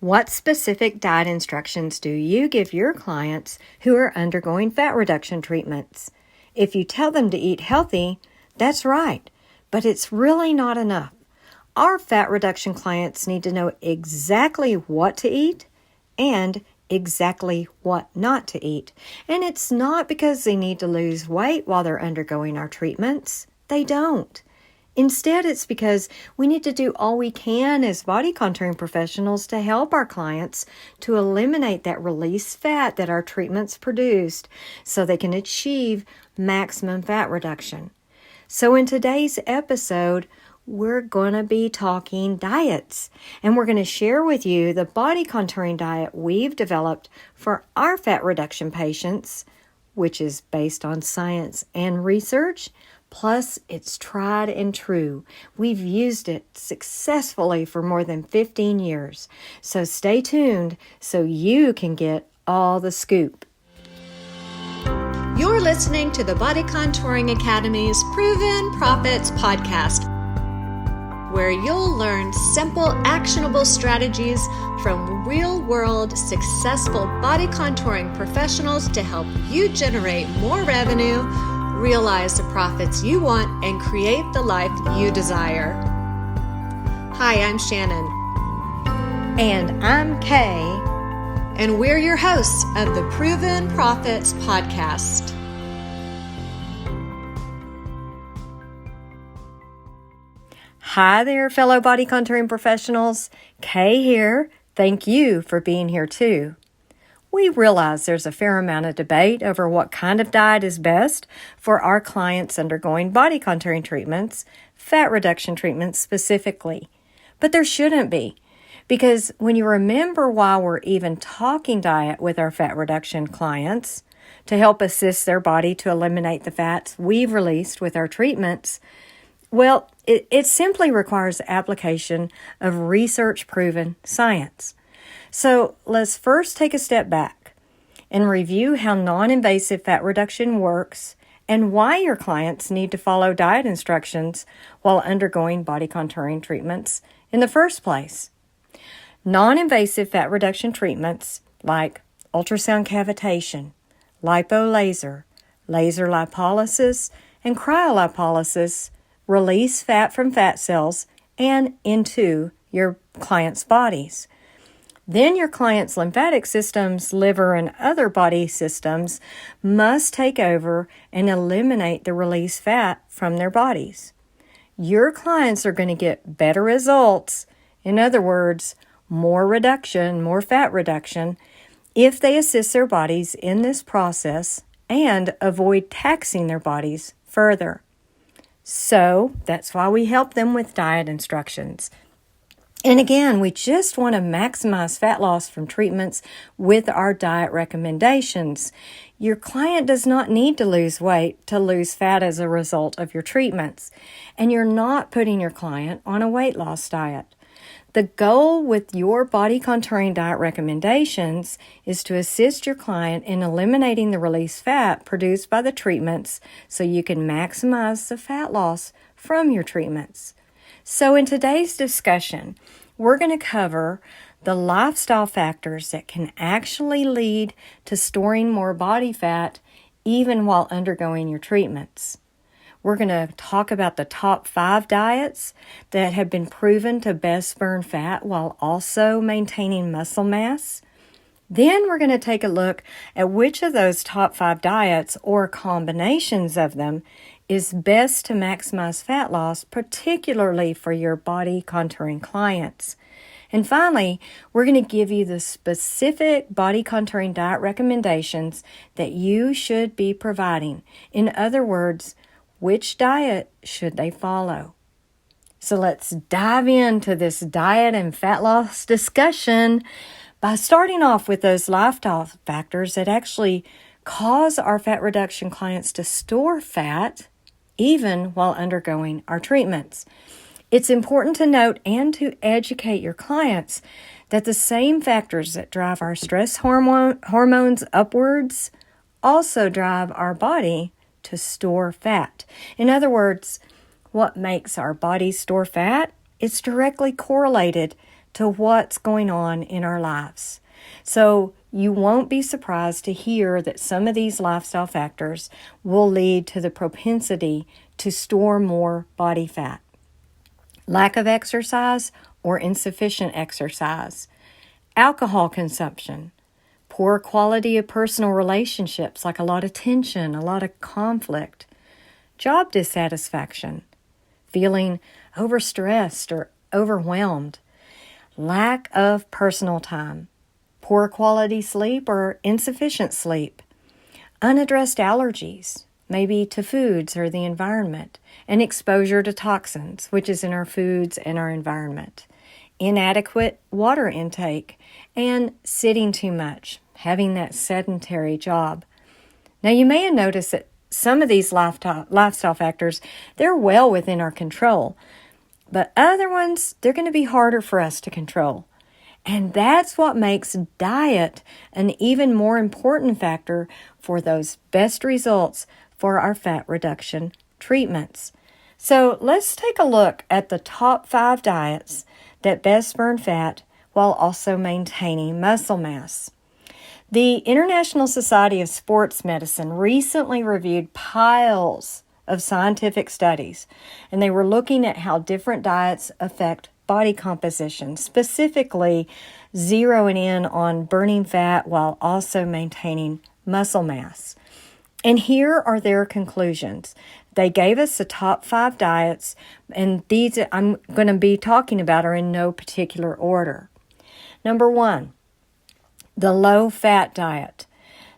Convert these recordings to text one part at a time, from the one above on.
What specific diet instructions do you give your clients who are undergoing fat reduction treatments? If you tell them to eat healthy, that's right, but it's really not enough. Our fat reduction clients need to know exactly what to eat and exactly what not to eat. And it's not because they need to lose weight while they're undergoing our treatments. They don't. Instead, it's because we need to do all we can as body contouring professionals to help our clients to eliminate that released fat that our treatments produced so they can achieve maximum fat reduction. So in today's episode, we're going to be talking diets, and we're going to share with you the body contouring diet we've developed for our fat reduction patients, which is based on science and research. Plus, it's tried and true. We've used it successfully for more than 15 years. So stay tuned so you can get all the scoop. You're listening to the Body Contouring Academy's Proven Profits podcast, where you'll learn simple, actionable strategies from real-world, successful body contouring professionals to help you generate more revenue, realize the profits you want, and create the life you desire. Hi, I'm Shannon. And I'm Kay. And we're your hosts of the Proven Profits podcast. Hi there, fellow body contouring professionals. Kay here. Thank you for being here too. We realize there's a fair amount of debate over what kind of diet is best for our clients undergoing body contouring treatments, fat reduction treatments specifically. But there shouldn't be, because when you remember why we're even talking diet with our fat reduction clients, to help assist their body to eliminate the fats we've released with our treatments, well, it simply requires application of research-proven science. So let's first take a step back and review how non-invasive fat reduction works and why your clients need to follow diet instructions while undergoing body contouring treatments in the first place. Non-invasive fat reduction treatments like ultrasound cavitation, lipolaser, laser lipolysis, and cryolipolysis release fat from fat cells and into your clients' bodies. Then your client's lymphatic systems, liver, and other body systems must take over and eliminate the released fat from their bodies. Your clients are going to get better results, in other words, more reduction, more fat reduction, if they assist their bodies in this process and avoid taxing their bodies further. So that's why we help them with diet instructions. And again, we just want to maximize fat loss from treatments with our diet recommendations. Your client does not need to lose weight to lose fat as a result of your treatments, and you're not putting your client on a weight loss diet. The goal with your body contouring diet recommendations is to assist your client in eliminating the released fat produced by the treatments so you can maximize the fat loss from your treatments. So in today's discussion, we're going to cover the lifestyle factors that can actually lead to storing more body fat even while undergoing your treatments. We're going to talk about the top 5 diets that have been proven to best burn fat while also maintaining muscle mass. Then we're going to take a look at which of those top 5 diets or combinations of them is best to maximize fat loss, particularly for your body contouring clients. And finally, we're going to give you the specific body contouring diet recommendations that you should be providing. In other words, which diet should they follow? So let's dive into this diet and fat loss discussion by starting off with those lifestyle factors that actually cause our fat reduction clients to store fat even while undergoing our treatments. It's important to note and to educate your clients that the same factors that drive our stress hormones upwards also drive our body to store fat. In other words, what makes our body store fat? It's directly correlated to what's going on in our lives. So you won't be surprised to hear that some of these lifestyle factors will lead to the propensity to store more body fat. Lack of exercise or insufficient exercise, alcohol consumption, poor quality of personal relationships, like a lot of tension, a lot of conflict, job dissatisfaction, feeling overstressed or overwhelmed, lack of personal time, poor quality sleep or insufficient sleep, unaddressed allergies, maybe to foods or the environment, and exposure to toxins, which is in our foods and our environment, inadequate water intake, and sitting too much, having that sedentary job. Now, you may have noticed that some of these lifestyle factors, they're well within our control, but other ones, they're going to be harder for us to control. And that's what makes diet an even more important factor for those best results for our fat reduction treatments. So let's take a look at the top 5 diets that best burn fat while also maintaining muscle mass. The International Society of Sports Medicine recently reviewed piles of scientific studies, and they were looking at how different diets affect body composition, specifically zeroing in on burning fat while also maintaining muscle mass. And here are their conclusions. They gave us the top 5 diets, and these I'm going to be talking about are in no particular order. Number 1, the low-fat diet.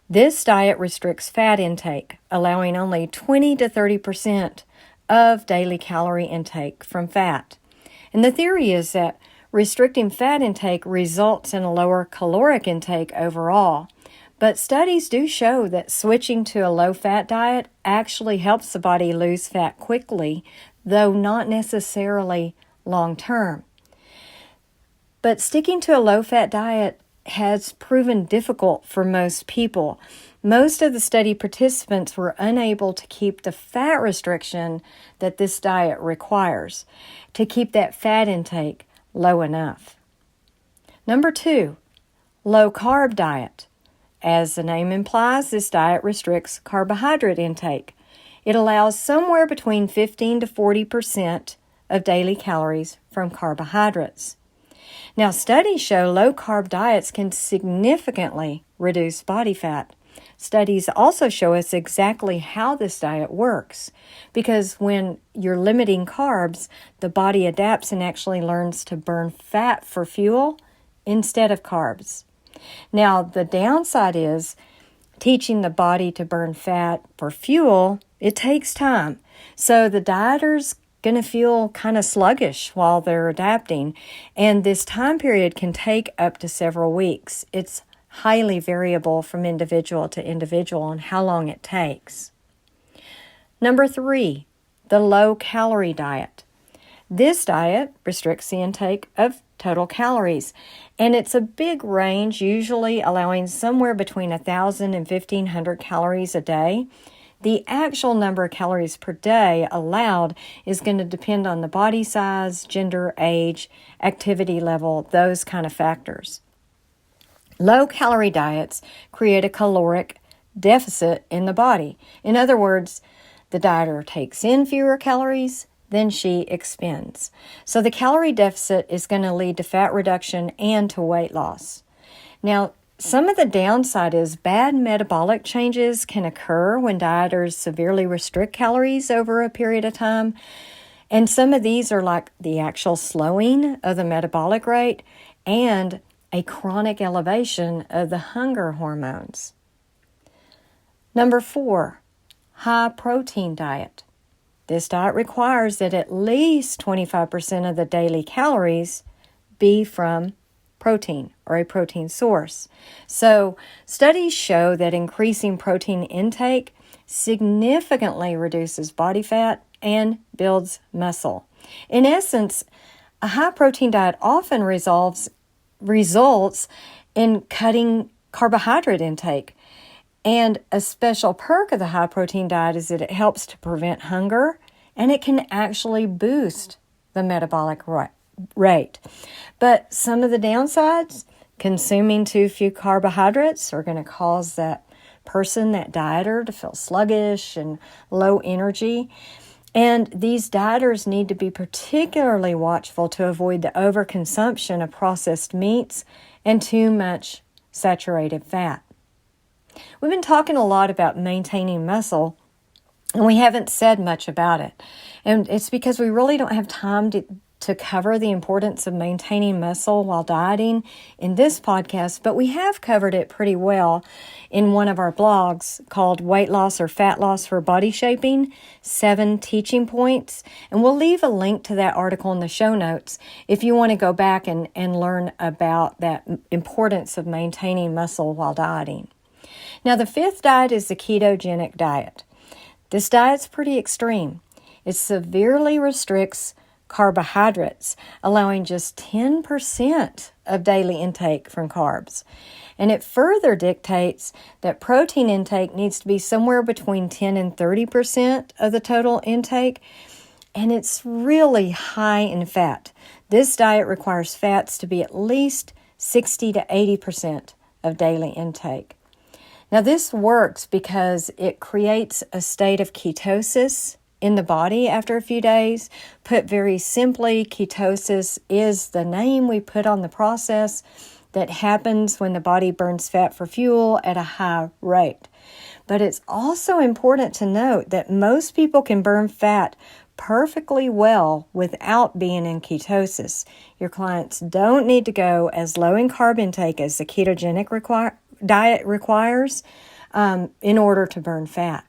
This diet restricts fat intake, allowing only 20 to 30% of daily calorie intake from fat. And the theory is that restricting fat intake results in a lower caloric intake overall. But studies do show that switching to a low-fat diet actually helps the body lose fat quickly, though not necessarily long-term. But sticking to a low-fat diet has proven difficult for most people. Most of the study participants were unable to keep the fat restriction that this diet requires to keep that fat intake low enough. Number 2, low-carb diet. As the name implies, this diet restricts carbohydrate intake. It allows somewhere between 15 to 40% of daily calories from carbohydrates. Now, studies show low-carb diets can significantly reduce body fat. Studies also show us exactly how this diet works, because when you're limiting carbs, the body adapts and actually learns to burn fat for fuel instead of carbs. Now, the downside is teaching the body to burn fat for fuel, it takes time. So the dieter's going to feel kind of sluggish while they're adapting, and this time period can take up to several weeks. It's highly variable from individual to individual on how long it takes. Number 3, the low-calorie diet. This diet restricts the intake of total calories, and it's a big range, usually allowing somewhere between 1,000 and 1,500 calories a day. The actual number of calories per day allowed is going to depend on the body size, gender, age, activity level, those kind of factors. Low-calorie diets create a caloric deficit in the body. In other words, the dieter takes in fewer calories than she expends. So the calorie deficit is going to lead to fat reduction and to weight loss. Now, some of the downside is bad metabolic changes can occur when dieters severely restrict calories over a period of time. And some of these are like the actual slowing of the metabolic rate and a chronic elevation of the hunger hormones. Number 4, high protein diet. This diet requires that at least 25% of the daily calories be from protein or a protein source. So studies show that increasing protein intake significantly reduces body fat and builds muscle. In essence, a high protein diet often results in cutting carbohydrate intake. And a special perk of the high protein diet is that it helps to prevent hunger, and it can actually boost the metabolic rate. But some of the downsides, consuming too few carbohydrates are going to cause that person, that dieter, to feel sluggish and low energy. And these dieters need to be particularly watchful to avoid the overconsumption of processed meats and too much saturated fat. We've been talking a lot about maintaining muscle, and we haven't said much about it. And it's because we really don't have time to cover the importance of maintaining muscle while dieting in this podcast, but we have covered it pretty well in one of our blogs called Weight Loss or Fat Loss for Body Shaping, 7 Teaching Points. And we'll leave a link to that article in the show notes if you want to go back and learn about that importance of maintaining muscle while dieting. Now, the 5th diet is the ketogenic diet. This diet's pretty extreme. It severely restricts carbohydrates, allowing just 10% of daily intake from carbs. And it further dictates that protein intake needs to be somewhere between 10 and 30% of the total intake, and it's really high in fat. This diet requires fats to be at least 60 to 80% of daily intake. Now, this works because it creates a state of ketosis in the body after a few days. Put very simply, ketosis is the name we put on the process that happens when the body burns fat for fuel at a high rate. But it's also important to note that most people can burn fat perfectly well without being in ketosis. Your clients don't need to go as low in carb intake as the ketogenic diet requires in order to burn fat.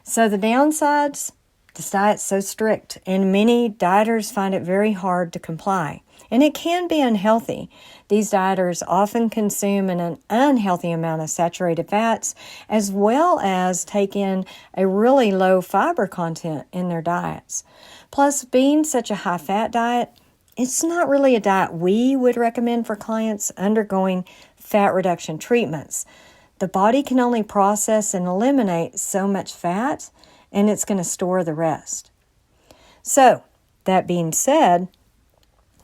So the downsides, this diet's so strict, and many dieters find it very hard to comply. And it can be unhealthy. These dieters often consume an unhealthy amount of saturated fats, as well as take in a really low fiber content in their diets. Plus, being such a high-fat diet, it's not really a diet we would recommend for clients undergoing fat reduction treatments. The body can only process and eliminate so much fat, and it's going to store the rest. So, that being said,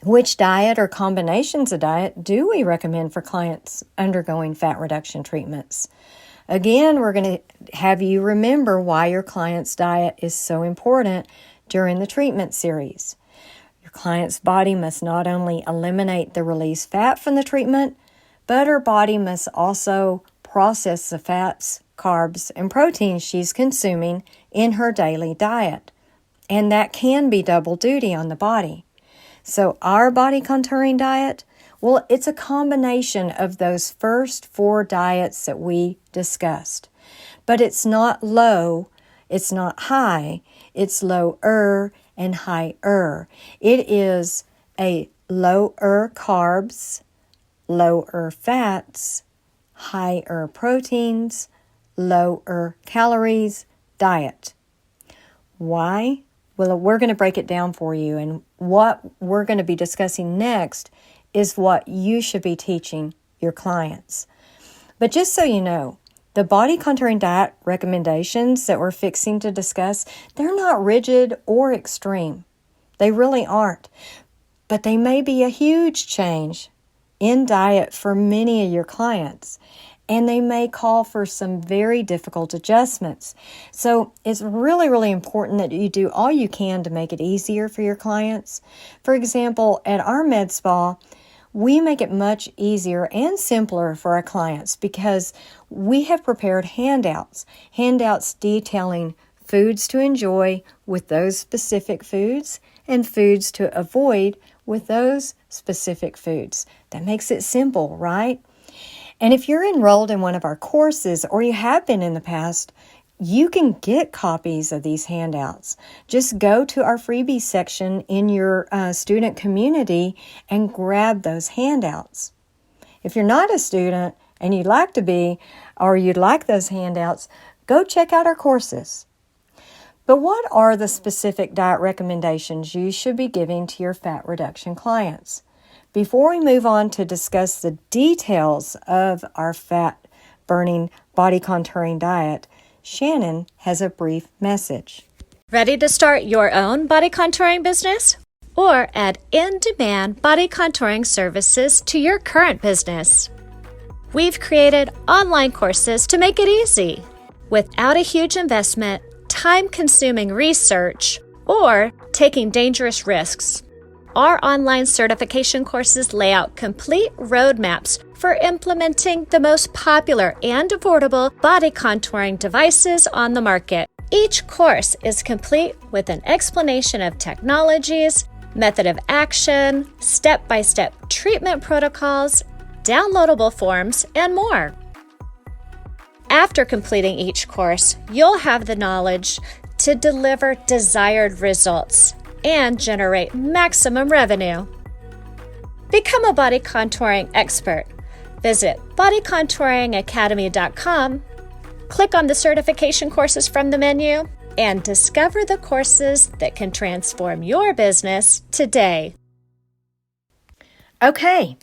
which diet or combinations of diet do we recommend for clients undergoing fat reduction treatments? Again, we're going to have you remember why your client's diet is so important during the treatment series. Your client's body must not only eliminate the released fat from the treatment, but her body must also process the fats, carbs, and proteins she's consuming in her daily diet. And that can be double duty on the body. So our body contouring diet, well, it's a combination of those first 4 diets that we discussed. But it's not low, it's not high, it's lower and higher. It is a lower carbs, lower fats, higher proteins, lower calories diet. Why? Well, we're going to break it down for you, and what we're going to be discussing next is what you should be teaching your clients. But just so you know, the body contouring diet recommendations that we're fixing to discuss, they're not rigid or extreme. They really aren't. But they may be a huge change in diet for many of your clients, and they may call for some very difficult adjustments. So it's really, really important that you do all you can to make it easier for your clients. For example, at our med spa, we make it much easier and simpler for our clients because we have prepared handouts detailing foods to enjoy with those specific foods and foods to avoid with those specific foods. That makes it simple, right? And if you're enrolled in one of our courses, or you have been in the past, you can get copies of these handouts. Just go to our freebies section in your student community and grab those handouts. If you're not a student and you'd like to be, or you'd like those handouts, go check out our courses. But what are the specific diet recommendations you should be giving to your fat reduction clients? Before we move on to discuss the details of our fat burning body contouring diet, Shannon has a brief message. Ready to start your own body contouring business? or add in-demand body contouring services to your current business. We've created online courses to make it easy, without a huge investment, time-consuming research, or taking dangerous risks. Our online certification courses lay out complete roadmaps for implementing the most popular and affordable body contouring devices on the market. Each course is complete with an explanation of technologies, method of action, step-by-step treatment protocols, downloadable forms, and more. After completing each course, you'll have the knowledge to deliver desired results and generate maximum revenue. Become a body contouring expert. Visit bodycontouringacademy.com, click on the certification courses from the menu, and discover the courses that can transform your business today. Okay,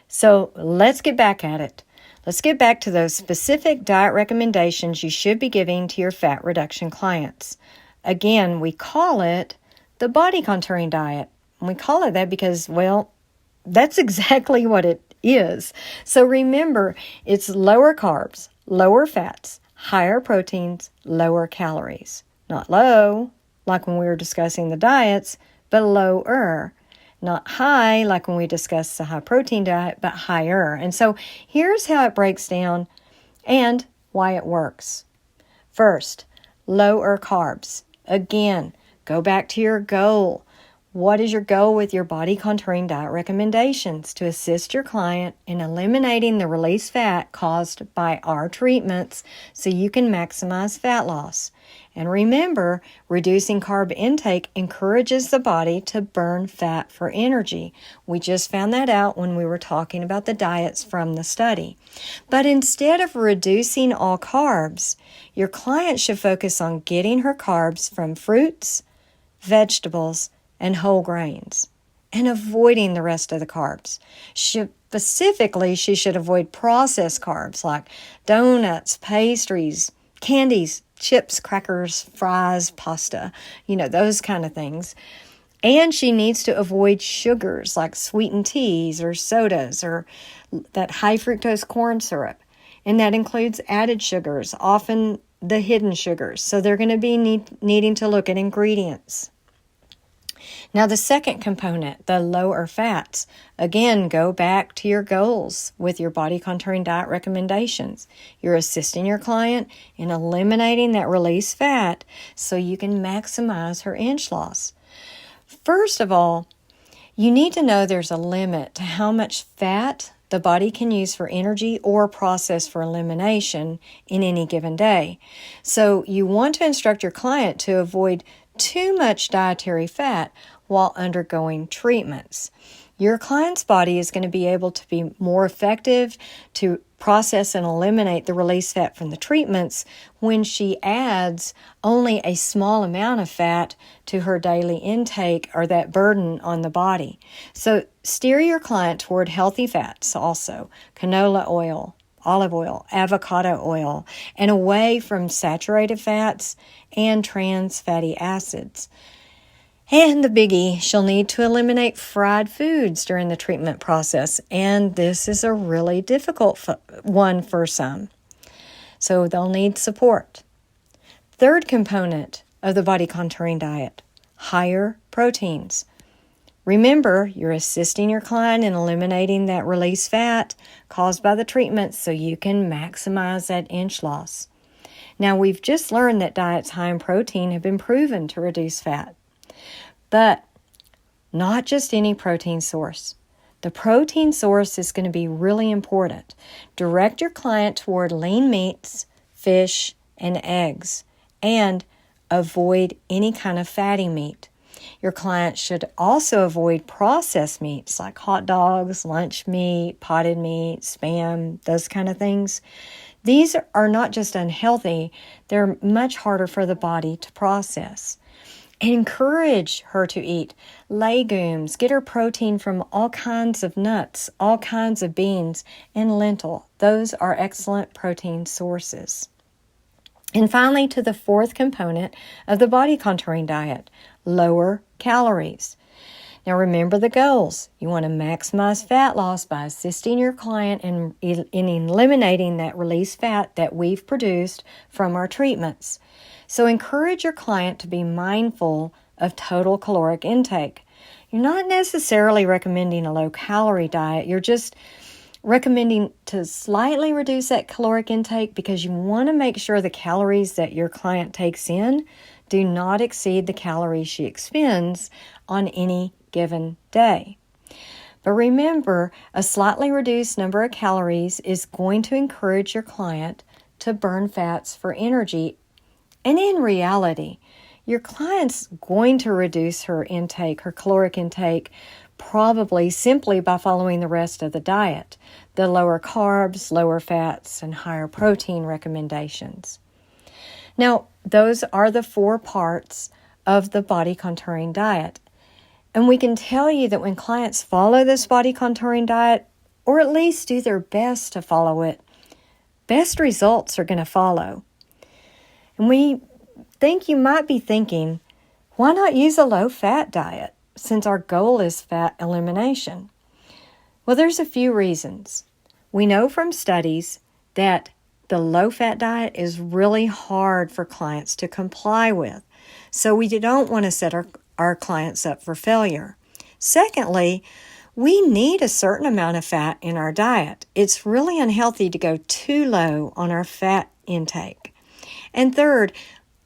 so let's get back at it. Let's get back to those specific diet recommendations you should be giving to your fat reduction clients. Again, we call it the body contouring diet. And we call it that because, well, that's exactly what it is. So remember, it's lower carbs, lower fats, higher proteins, lower calories. Not low, like when we were discussing the diets, but lower. Not high, like when we discussed the high protein diet, but higher. And so here's how it breaks down and why it works. First, lower carbs. Again, go back to your goal. What is your goal with your body contouring diet recommendations? To assist your client in eliminating the released fat caused by our treatments so you can maximize fat loss. And remember, reducing carb intake encourages the body to burn fat for energy. We just found that out when we were talking about the diets from the study. But instead of reducing all carbs, your client should focus on getting her carbs from fruits, vegetables, and whole grains, and avoiding the rest of the carbs. Specifically, she should avoid processed carbs like donuts, pastries, candies, chips, crackers, fries, pasta, those kind of things. And she needs to avoid sugars like sweetened teas or sodas or that high fructose corn syrup. And that includes added sugars, often the hidden sugars. So they're going to be needing to look at ingredients. Now, the second component, the lower fats, again, go back to your goals with your body contouring diet recommendations. You're assisting your client in eliminating that released fat so you can maximize her inch loss. First of all, you need to know there's a limit to how much fat the body can use for energy or process for elimination in any given day. So you want to instruct your client to avoid too much dietary fat while undergoing treatments. Your client's body is going to be able to be more effective to process and eliminate the released fat from the treatments when she adds only a small amount of fat to her daily intake or that burden on the body. So steer your client toward healthy fats also, canola oil, olive oil, avocado oil, and away from saturated fats and trans fatty acids. And the biggie, she'll need to eliminate fried foods during the treatment process, and this is a really difficult one for some. So they'll need support. Third component of the body contouring diet, higher proteins. Remember, you're assisting your client in eliminating that released fat caused by the treatment so you can maximize that inch loss. Now, we've just learned that diets high in protein have been proven to reduce fat. But not just any protein source. The protein source is going to be really important. Direct your client toward lean meats, fish, and eggs, and avoid any kind of fatty meat. Your client should also avoid processed meats like hot dogs, lunch meat, potted meat, Spam, those kind of things. These are not just unhealthy, they're much harder for the body to process. Encourage her to eat legumes, get her protein from all kinds of nuts, all kinds of beans, and lentil. Those are excellent protein sources. And finally, to the fourth component of the body contouring diet, lower calories. Now remember the goals. You want to maximize fat loss by assisting your client in eliminating that released fat that we've produced from our treatments. So encourage your client to be mindful of total caloric intake. You're not necessarily recommending a low-calorie diet. You're just recommending to slightly reduce that caloric intake because you want to make sure the calories that your client takes in do not exceed the calories she expends on any given day. But remember, a slightly reduced number of calories is going to encourage your client to burn fats for energy. And in reality, your client's going to reduce her intake, her caloric intake, probably simply by following the rest of the diet, the lower carbs, lower fats, and higher protein recommendations. Now, those are the 4 parts of the body contouring diet. And we can tell you that when clients follow this body contouring diet, or at least do their best to follow it, best results are going to follow. And we think you might be thinking, why not use a low-fat diet since our goal is fat elimination? Well, there's a few reasons. We know from studies that the low-fat diet is really hard for clients to comply with, so we don't want to set our clients up for failure. Secondly, we need a certain amount of fat in our diet. It's really unhealthy to go too low on our fat intake. And third,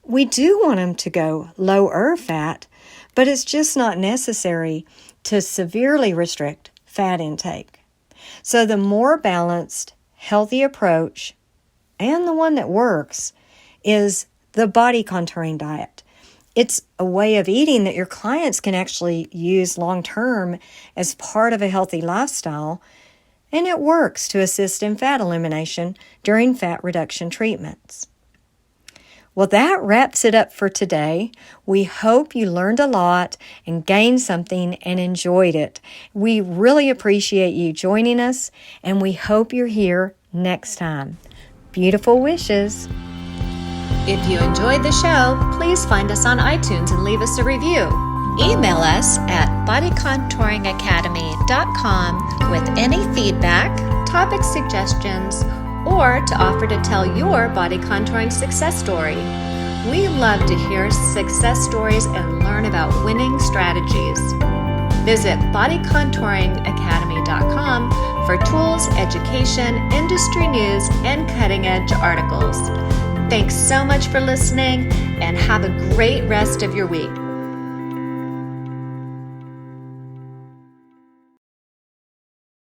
we do want them to go lower fat, but it's just not necessary to severely restrict fat intake. So the more balanced, healthy approach, and the one that works, is the body contouring diet. It's a way of eating that your clients can actually use long-term as part of a healthy lifestyle, and it works to assist in fat elimination during fat reduction treatments. Well, that wraps it up for today. We hope you learned a lot and gained something and enjoyed it. We really appreciate you joining us, and we hope you're here next time. Beautiful wishes. If you enjoyed the show, please find us on iTunes and leave us a review. Email us at bodycontouringacademy.com with any feedback, topic suggestions, or to offer to tell your body contouring success story. We love to hear success stories and learn about winning strategies. Visit bodycontouringacademy.com for tools, education, industry news, and cutting-edge articles. Thanks so much for listening, and have a great rest of your week.